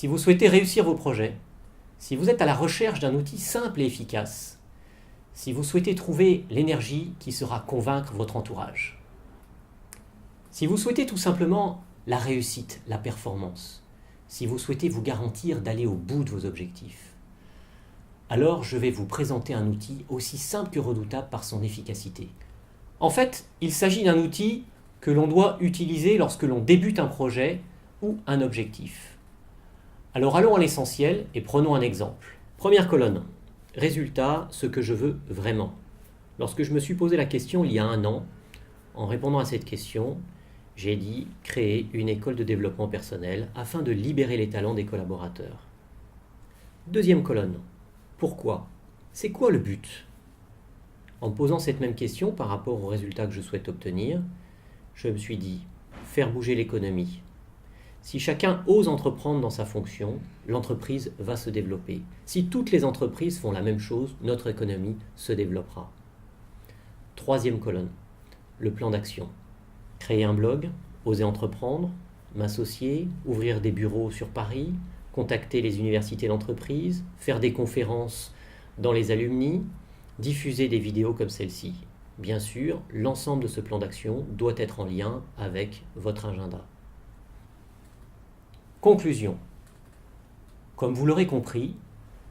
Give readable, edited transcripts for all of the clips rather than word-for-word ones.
Si vous souhaitez réussir vos projets, si vous êtes à la recherche d'un outil simple et efficace, si vous souhaitez trouver l'énergie qui saura convaincre votre entourage, si vous souhaitez tout simplement la réussite, la performance, si vous souhaitez vous garantir d'aller au bout de vos objectifs, alors je vais vous présenter un outil aussi simple que redoutable par son efficacité. En fait, il s'agit d'un outil que l'on doit utiliser lorsque l'on débute un projet ou un objectif. Alors allons à l'essentiel et prenons un exemple. Première colonne. Résultat, ce que je veux vraiment. Lorsque je me suis posé la question il y a 1 an, en répondant à cette question, j'ai dit créer une école de développement personnel afin de libérer les talents des collaborateurs. Deuxième colonne. Pourquoi? C'est quoi le but? En me posant cette même question par rapport aux résultats que je souhaite obtenir, je me suis dit faire bouger l'économie. Si chacun ose entreprendre dans sa fonction, l'entreprise va se développer. Si toutes les entreprises font la même chose, notre économie se développera. Troisième colonne, le plan d'action. Créer un blog, oser entreprendre, m'associer, ouvrir des bureaux sur Paris, contacter les universités d'entreprise, faire des conférences dans les alumni, diffuser des vidéos comme celle-ci. Bien sûr, l'ensemble de ce plan d'action doit être en lien avec votre agenda. Conclusion. Comme vous l'aurez compris,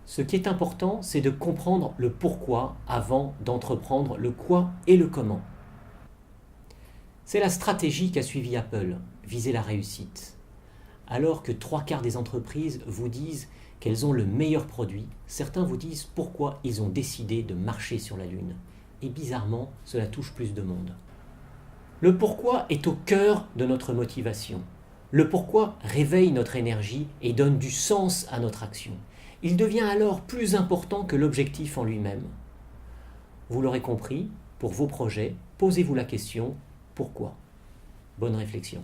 ce qui est important, c'est de comprendre le pourquoi avant d'entreprendre le quoi et le comment. C'est la stratégie qu'a suivi Apple, viser la réussite. Alors que 3/4 des entreprises vous disent qu'elles ont le meilleur produit, certains vous disent pourquoi ils ont décidé de marcher sur la Lune. Et bizarrement, cela touche plus de monde. Le pourquoi est au cœur de notre motivation. Le pourquoi réveille notre énergie et donne du sens à notre action. Il devient alors plus important que l'objectif en lui-même. Vous l'aurez compris, pour vos projets, posez-vous la question « Pourquoi ?» Bonne réflexion.